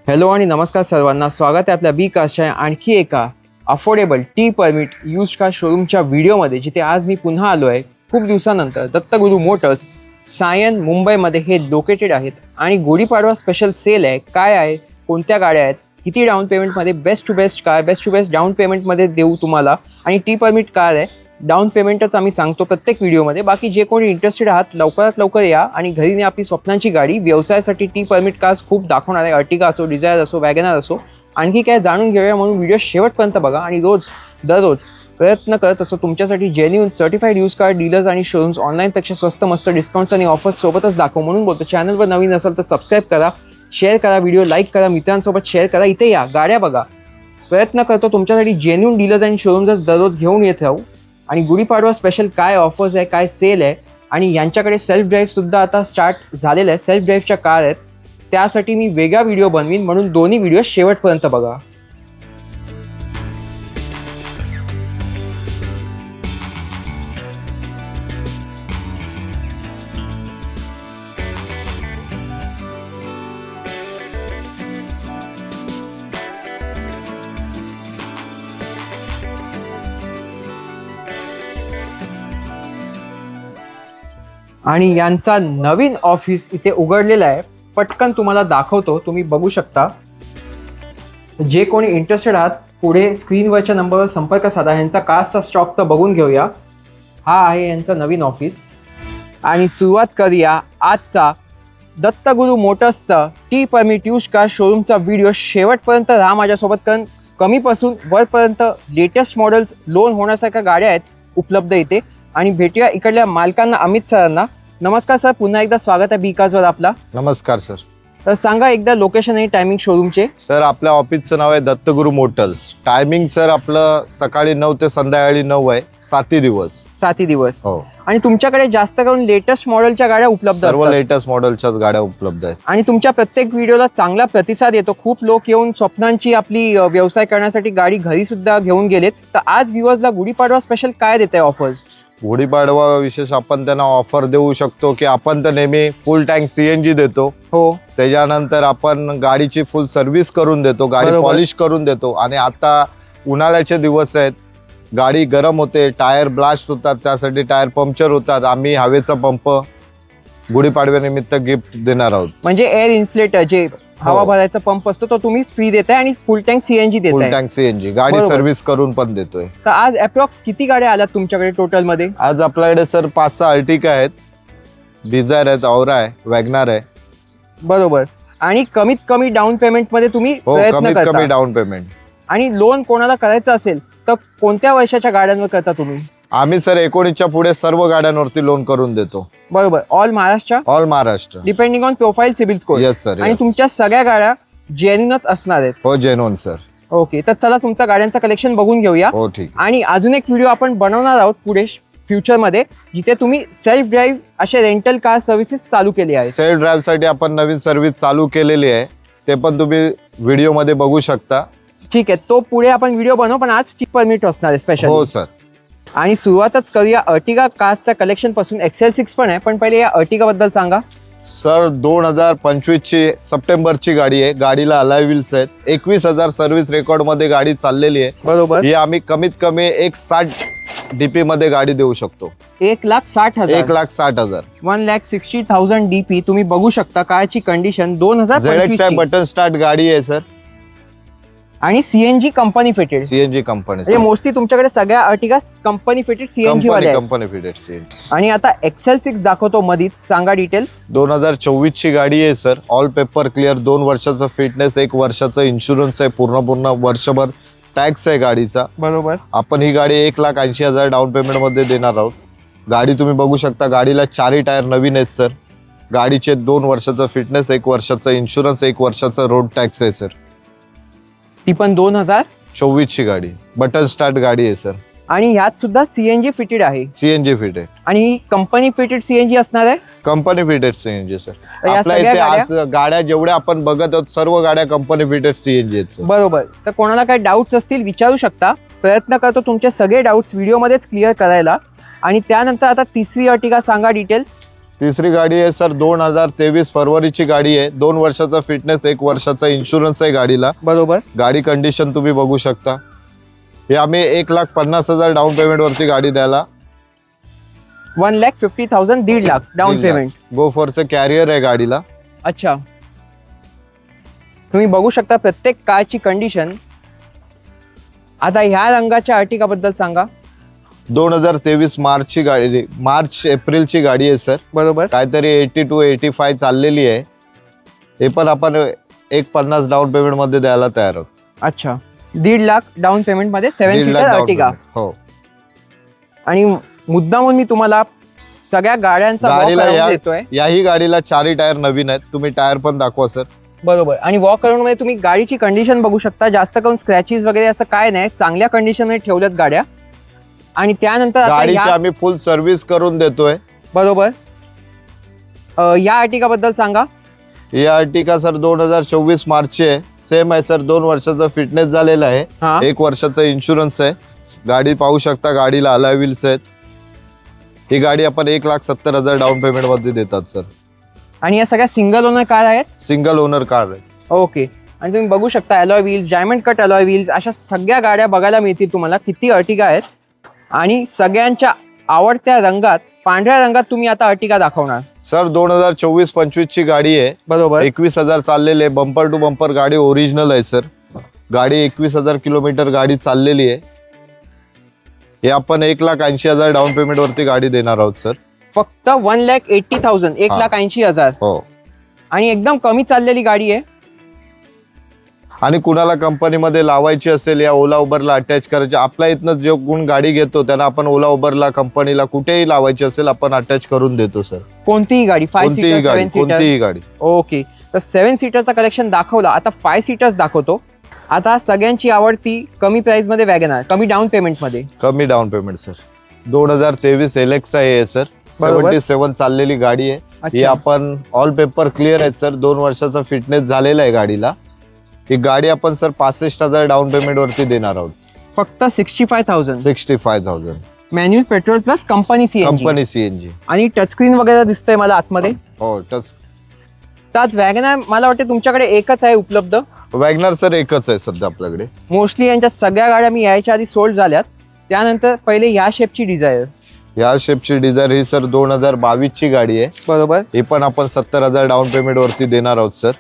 Hello आणि नमस्कार सर्वांना, स्वागत आहे आपल्या बी कारच्या आणखी एका affordable T permit used car शोरूमच्या व्हिडिओमध्ये, जिथे आज मी पुन्हा आलो आहे खूप दिवसानंतर. दत्तगुरू मोटर्स सायन मुंबईमध्ये हे लोकेटेड आहेत आणि गुढीपाडवा स्पेशल सेल आहे. काय आहे, कोणत्या गाड्या आहेत, किती डाऊन पेमेंटमध्ये बेस्ट टू बेस्ट डाऊन पेमेंटमध्ये देऊ तुम्हाला, आणि टी परमिट कार आहे. डाऊन पेमेंटच आम्ही सांगतो प्रत्येक व्हिडिओमध्ये. बाकी जे कोणी इंटरेस्टेड आहात लवकरात लवकर या आणि घरी न्या आपली स्वप्नांची गाडी. व्यवसायासाठी टी परमिट कार्स खूप दाखवणार आहे, अर्टिगा असो, डिझायर असो, वॅगनर असो. आणखी काय जाणून घेऊया म्हणून व्हिडिओ शेवटपर्यंत बघा. आणि दररोज प्रयत्न करत असो तुमच्यासाठी genuine certified use car dealers आणि शोरूम्स ऑनलाईनपेक्षा स्वस्त मस्त डिस्काउंट्स आणि ऑफर्स सोबतच दाखव. म्हणून बोलतो, चॅनलवर नवीन असेल तर सबस्क्राईब करा, शेअर करा, व्हिडिओ लाईक करा, मित्रांसोबत शेअर करा. इथे या, गाड्या बघा. प्रयत्न करतो तुमच्यासाठी जेन्युइन डीलर्स आणि शोरूम्सच दररोज घेऊन येत राहू. आणि गुढीपाडवा स्पेशल काय ऑफर्स आहे, काय सेल आहे, आणि यांच्याकडे सेल्फ ड्राईव्हसुद्धा आता स्टार्ट झालेलं आहे. सेल्फ ड्राईव्हच्या कार आहेत, त्यासाठी मी वेगळा व्हिडिओ बनवीन, म्हणून दोन्ही व्हिडिओ शेवटपर्यंत बघा. आणि यांचा नवीन ऑफिस इथे उघडलेला आहे. पटकन तुम्हाला दाखवतो, तुम्ही बघू शकता. जे कोणी इंटरेस्टेड आहात पुढे स्क्रीनवरच्या नंबरवर संपर्क साधा. यांचा कार्सचा स्टॉक तर बघून घेऊया. हा आहे यांचा नवीन ऑफिस. आणि सुरुवात करूया आजचा दत्तगुरू मोटर्सचा टी परमिट यूज कार शोरूमचा व्हिडिओ. शेवटपर्यंत राहा माझ्यासोबत, कारण कमीपासून वरपर्यंत लेटेस्ट मॉडेल्स, लोन होण्यासारख्या गाड्या आहेत उपलब्ध इथे. आणि भेटूया इकडल्या मालकांना, अमित सरांना. नमस्कार सर, पुन्हा एकदा स्वागत आहे बीकाजवर आपला. नमस्कार सर. तर सांगा एकदा लोकेशन आणि टायमिंग शोरूमचे. सर, आपल्या ऑफिसचं नाव आहे दत्तगुरू मोटर्स. टायमिंग सर आपलं सकाळी 9 ते संध्याकाळी 9 आहे, 7 दिवस. हो. आणि तुमच्याकडे जास्त करून लेटेस्ट मॉडेलच्या गाड्या उपलब्ध सर्व असतात. लेटेस्ट मॉडेलच्या गाड्या उपलब्ध आहेत. आणि तुमच्या प्रत्येक व्हिडिओला चांगला प्रतिसाद येतो. खूप लोक येऊन स्वप्नांची आपली व्यवसाय करण्यासाठी गाडी घरी सुद्धा घेऊन गेलेत. तर आज व्ह्युअर्सला गुढीपाडवा स्पेशल काय देत आहे ऑफर्स? गुढीपाडवा विशेष आपण त्यांना ऑफर देऊ शकतो की आपण तर नेहमी फुल टँक सीएनजी देतो. हो. त्याच्यानंतर आपण गाडीची फुल सर्व्हिस करून देतो, गाडी बरोबर. पॉलिश करून देतो. आणि आता उन्हाळ्याचे दिवस आहेत, गाडी गरम होते, टायर ब्लास्ट होतात, त्यासाठी टायर पंक्चर होतात. आम्ही हवेचा पंप गुढीपाडव्यानिमित्त गिफ्ट देणार आहोत. म्हणजे एअर इन्सुलेटर, जे हवा भरायचा पंप असतो, तो तुम्ही फ्री देताय आणि फुल टँक सीएनजी फुल देताय. टँक सीएनजी गाडी बरोबर. सर्व्हिस करून पण देतोय. तर आज अप्रॉक्स किती गाड्या आल्यात तुमच्याकडे टोटल मध्ये? आज आपल्याकडे सर 5-6 अर्टिगा आहेत, डिझायर आहेत, औरा आहे, वॅगनार आहे. बरोबर. आणि कमीत कमी डाऊन पेमेंट मध्ये तुम्ही हो, प्रयत्न कमीत करता. कमी डाऊन पेमेंट. आणि लोन कोणाला करायचं असेल तर कोणत्या वर्षाच्या गाड्यांवर करता तुम्ही? आम्ही सर 19च्या पुढे सर्व गाड्यांवरती लोन करून देतो. बरोबर. All Maharashtra, all Maharashtra. Depending on profile, CIBIL score. Yes sir. आणि तुमच्या सगळ्या गाड्या जेन्युइनच असणार आहेत. हो, जेन्युइन सर. ओके, तर चला तुमच्या गाड्यांचं कलेक्शन बघून घेऊया. हो, ठीक. आणि अजून एक व्हिडिओ आपण बनवणार आहोत पुढे फ्युचरमध्ये, जिथे तुम्ही सेल्फ ड्राईव्ह असे रेंटल कार सर्व्हिसेस चालू केली आहे. सेल्फ ड्राईव्ह साठी आपण नवीन सर्व्हिस चालू केलेली आहे, ते पण तुम्ही व्हिडिओ मध्ये बघू शकता. ठीक आहे, तो पुढे आपण व्हिडिओ बनवू, पण आज टी परमिट असणार आहे स्पेशल. हो सर. आणि सुरुवातच करूया अर्टिगा कार्सच्या कलेक्शन पासून. XL6 पण आहे, पण पहिले या अर्टिगा बद्दल सांगा. सर 2025 ची सप्टेंबरची गाडी आहे. गाडीला अलाय व्हील्स आहेत. 21,000 सर्व्हिस रेकॉर्ड मध्ये गाडी चाललेली आहे. बरोबर. ही आम्ही कमीत कमी 160 डीपी मध्ये गाडी देऊ शकतो. 1,60,000. 1,60,000. 1,60,000 DP तुम्ही बघू शकता. कारची कंडिशन ZXi 2025 बटन स्टार्ट गाडी आहे सर. आणि CNG company fitted. CNG company. म्हणजे मोस्टली तुमच्याकडे सगळ्या अर्टिगा कंपनी फिटेड सीएनजी वाले आहेत. Company fitted CNG. आणि आता XL6 दाखवतो मधीच, सांगा डिटेल्स. 2024 ची गाडी आहे सर. ऑल पेपर क्लिअर, 2 वर्षाचं फिटनेस, 1 वर्षाचं इन्शुरन्स आहे, पूर्ण वर्षभर टॅक्स आहे गाडीचा. बरोबर. आपण ही गाडी 1,80,000 डाऊन पेमेंट मध्ये देणार आहोत. गाडी तुम्ही बघू शकता, गाडीला 4 टायर नवीन आहेत सर. गाडीचे 2 वर्षाचं फिटनेस, 1 वर्षाचं इन्शुरन्स, 1 वर्षाचं रोड टॅक्स आहे सर. ती पण 2024 ची गाडी, बटन स्टार्ट गाडी आहे सर. आणि ह्यात सुद्धा सीएनजी फिटेड आहे. सीएनजी फिट आहे. आणि कंपनी फिटेड सीएनजी असणार आहे. Company fitted CNG sir. या आपल्या सगळ्या इथे गाड्या- आज गाड्या जेवढ्या आपण बघत आहोत सर्व गाड्या कंपनी फिटेड सीएनजी आहेत सर. बरोबर. तर कोणाला काही डाऊट्स असतील विचारू शकता. प्रयत्न करतो तुमचे सगळे डाऊट्स व्हिडिओमध्येच क्लिअर करायला. आणि त्यानंतर आता तिसरी अर्टिगा सांगा डिटेल्स. तिसरी गाडी आहे सर 2023 फरवरीची गाडी आहे. 2 वर्षाचा फिटनेस, 1 वर्षाचा इन्शुरन्स आहे गाडीला. बरोबर. गाडी कंडिशन तुम्ही बघू शकता. हे आम्ही 1,50,000 डाऊन पेमेंट वरती गाडी द्यायला. 1,50,000 1,50,000 डाऊन पेमेंट. गोफॉरचं कॅरियर आहे गाडीला. अच्छा, तुम्ही बघू शकता प्रत्येक कारची कंडिशन. आता ह्या रंगाच्या अर्टिगा बद्दल सांगा. 2023 मार्चची गाडी, मार्च एप्रिलची गाडी आहे सर. बरोबर. काहीतरी 80 to 85 चाललेली आहे. हे पण आपण 1,50,000 डाऊन पेमेंट मध्ये द्यायला तयार आहोत. अच्छा, 1,50,000 डाऊन पेमेंट मध्ये 7 1,50,000 सीटर down अर्टिगा. payment. हो. आणि मुद्दामून मी तुम्हाला सगळ्या गाड्यांचा walk गाडीला around देतोय. याही गाडीला 4 टायर नवीन आहेत. तुम्ही टायर पण दाखवा सर. बरोबर. आणि वॉक अराउंड मध्ये तुम्ही गाडीची कंडिशन बघू शकता. जास्त करून स्क्रॅचेस वगैरे असं काय नाही, चांगल्या कंडिशन मध्ये ठेवल्यात गाड्या. आणि त्यानंतर आता गाडीची आम्ही फुल सर्व्हिस करून देतोय. बरोबर. या अर्टिगा बद्दल सांगा. ही अर्टिगा सर 2024 मार्चची आहे. सेम आहे सर. 2 वर्षाचा फिटनेस झालेला आहे. हा. 1 वर्षाचा इन्शुरन्स आहे. गाडी पाहू शकता, गाडीला अलॉय व्हील्स आहेत. ही गाडी आपण 1,70,000 डाऊन पेमेंट मध्ये देतात सर. आणि या सगळ्या सिंगल ओनर कार आहेत. सिंगल ओनर कार आहे. ओके. आणि तुम्ही बघू शकता alloy wheels, diamond cut alloy wheels, अशा सगळ्या गाड्या बघायला मिळतील तुम्हाला. किती अर्टिगा आहेत आणि सगळ्यांच्या आवडत्या रंगात, पांढऱ्या रंगात तुम्ही आता अर्टिगा दाखवणार. सर 2024-25 ची गाडी आहे. बरोबर. 21,000 चाललेली आहे. बंपर टू बंपर गाडी ओरिजिनल आहे सर. गाडी 21,000 किलोमीटर गाडी चाललेली आहे. हे आपण 1,80,000 डाऊन पेमेंट वरती गाडी देणार आहोत सर. फक्त 1,80,000, 1,80,000. हो. आणि एकदम कमी चाललेली गाडी आहे. आणि कुणाला कंपनीमध्ये लावायची असेल या ओला उबरला अटॅच करायची, आपल्या इथनं जो कोण गाडी घेतो त्यांना आपण ओला उबरला कंपनीला कुठेही लावायची असेल आपण अटॅच करून देतो सर. कोणतीही गाडी, 5 कोणतीही सीटर, गाडी, 7 सीटर. कोणतीही गाडी. ओके. तर 7 सीटरचा कलेक्शन दाखवला. आता 5 सीटर्स दाखवतो. आता सगळ्यांची आवडती कमी प्राइस मध्ये वॅगनर, कमी डाऊन पेमेंट मध्ये. कमी डाऊन पेमेंट सर. 2023 एलेक्स आहे सर. बरोबर. 77 चाललेली गाडी आहे. ही अच्छा. आपण ऑल पेपर क्लिअर आहे सर. 2 वर्षाचा फिटनेस झालेला आहे गाडीला. ही गाडी आपण सर 65,000 डाऊन पेमेंट वरती देणार आहोत. फक्त 65,000. 65,000 manual petrol plus company CNG. Company CNG. आणि टचस्क्रीन वगैरे दिसतंय मला आतमध्ये. हो. टच त्याच वॅगनर मला वाटतं तुमच्याकडे एकच आहे उपलब्ध. वॅगनर सर एकच आहे सध्या आपल्याकडे. मोस्टली यांच्या सगळ्या गाड्या मी यायच्या आधी सोल्ड झाल्यात. त्यानंतर पहिले ह्या शेपची डिझायर. या शेपची डिझायर ही सर 2022 ची गाडी आहे. बरोबर. ही पण आपण 70,000 डाऊन पेमेंट वरती देणार आहोत सर.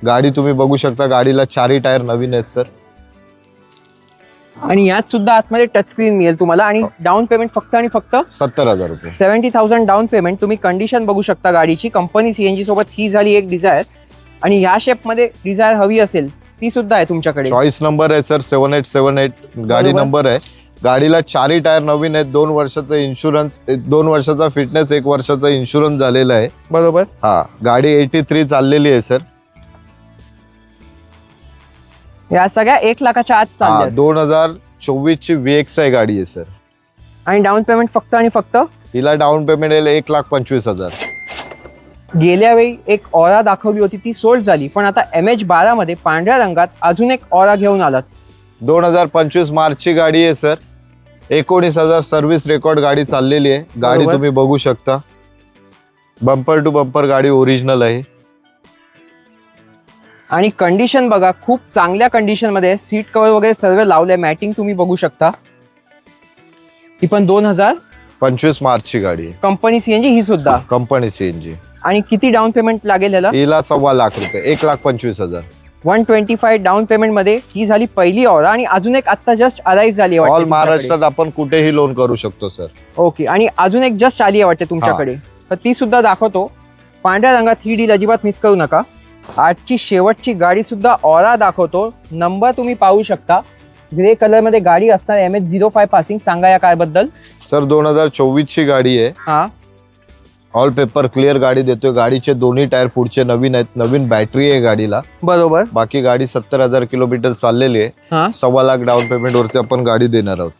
गाडी तुम्ही बघू शकता, गाडीला 4 टायर नवीन आहेत सर. आणि यात सुद्धा आतमध्ये टचस्क्रीन मिळेल तुम्हाला. आणि डाऊन पेमेंट फक्त आणि फक्त 70,000 रुपये. 70,000 डाऊन पेमेंट. तुम्ही कंडिशन बघू शकता गाडीची. कंपनी सीएनजी सोबत ही झाली एक डिझायर. आणि ह्या शेप मध्ये डिझायर हवी असेल ती सुद्धा आहे तुमच्याकडे. चॉईस नंबर आहे सर 7878 गाडी बरोबर. नंबर आहे. गाडीला 4 टायर नवीन आहेत. 2 वर्षाचा इन्शुरन्स, 2 वर्षाचा फिटनेस, 1 वर्षाचा इन्शुरन्स झालेला आहे. बरोबर. हा. गाडी 83 चाललेली आहे सर. या सगळ्या 1,00,000च्या आत चालल्या. 2024 ची VX आहे गाडी आहे सर. आणि डाऊन पेमेंट फक्त आणि फक्त. हिला डाऊन पेमेंट येईल 1,25,000. गेल्या वेळी एक ऑरा दाखवली होती ती सोल्ड झाली. पण आता MH12 मध्ये पांढऱ्या रंगात अजून एक ऑरा घेऊन आलात. 2025 मार्चची गाडी आहे सर. 19,000 सर्व्हिस रेकॉर्ड गाडी चाललेली आहे. गाडी बरोबर. तुम्ही बघू शकता. बंपर टू बंपर गाडी ओरिजिनल आहे. आणि कंडिशन बघा, खूप चांगल्या कंडिशन मध्ये. सीट कव्हर वगैरे सर्व लावले. मॅटिंग तुम्ही बघू शकता. ही पण 2025 मार्चची गाडी आहे. कंपनी सीएनजी ही सुद्धा. Company CNG. आणि किती डाऊन पेमेंट लागेल ह्याला? हिला 2.25 रुपये. 1,25,000. 125 डाऊन पेमेंट मध्ये ही झाली पहिली ऑरा. आणि अजून एक आता जस्ट अराईव्ह झाली आहे ऑल वाटते महाराष्ट्रात आपण कुठेही लोन करू शकतो सर. ओके. आणि अजून एक जस्ट आली आहे वाटते तुमच्याकडे. तर ती सुद्धा दाखवतो. पांढऱ्या रंगात ही डील अजिबात मिस करू नका. आजची शेवटची गाडी सुद्धा ऑरा दाखवतो. नंबर तुम्ही पाहू शकता. ग्रे कलर मध्ये गाडी असणार. MH05 passing. सांगा या कार बद्दल. सर 2024 ची गाडी आहे. हा. ऑल पेपर क्लिअर गाडी देतोय. गाडीचे दोन्ही टायर पुढचे नवीन आहेत. नवीन बॅटरी आहे गाडीला. बरोबर. बाकी गाडी 70,000 किलोमीटर चाललेली आहे. हा. 1,25,000 डाऊन पेमेंट वरती आपण गाडी देणार आहोत.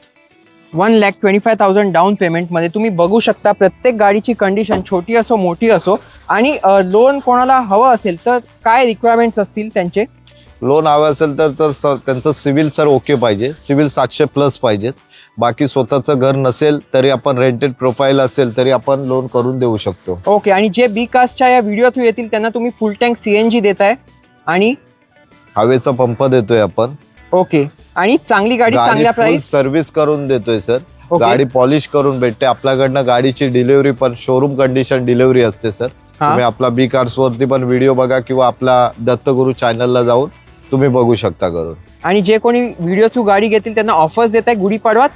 1,25,000 डाऊन पेमेंट मध्ये तुम्ही बघू शकता. प्रत्येक गाडीची कंडिशन छोटी असो मोठी असो. आणि लोन कोणाला हवं असेल तर काय रिक्वायरमेंट्स असतील त्यांचे? लोन हवं असेल तर सर त्यांचं सिव्हिल सर ओके पाहिजे, सिव्हिल 700+ पाहिजेत. बाकी स्वतःचं घर नसेल तरी आपण रेंटेड प्रोफाईल असेल तरी आपण लोन करून देऊ शकतो. ओके. आणि जे बी कास्टच्या या व्हिडिओ थ्रू येतील त्यांना तुम्ही फुल टँक CNG देताय आणि हवेचा पंप देतोय आपण. ओके. आणि चांगली गाडी चांगल्या प्राइस. सर्व्हिस करून देतोय सर. ओके. गाडी पॉलिश करून भेटते आपल्याकडनं. गाडीची डिलिव्हरी पण शोरूम कंडिशन डिलिव्हरी असते सर. तुम्ही आपला बी कार्स वरती पण व्हिडिओ बघा किंवा आपला दत्तगुरु चॅनलला जाऊन तुम्ही बघू शकता करून. आणि जे कोणी व्हिडिओ थ्रू गाडी घेतील त्यांना ऑफर्स देत आहे गुढीपाडवा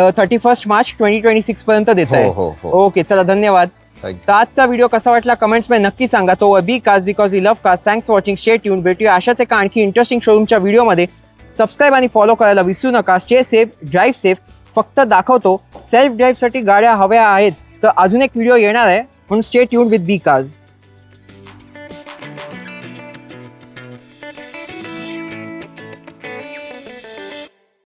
31 मार्च 2026 पर्यंत देत आहे. हो. ओके, चला धन्यवाद. तर आजचा व्हिडिओ कसा वाटला कमेंट्स मध्ये नक्की सांगा. तो B cars because we love cars. Thanks for watching. Stay tune. भेटूया अशाच एका आणखी इंटरेस्टिंग शोरूमच्या व्हिडिओमध्ये. सबस्क्राईब आणि फॉलो करायला विसरू नका. Stay safe, drive safe. फक्त दाखवतो सेल्फ ड्राईव्हसाठी गाड्या हव्या आहेत तर अजून एक व्हिडिओ येणार आहे म्हणून stay tune with B cars.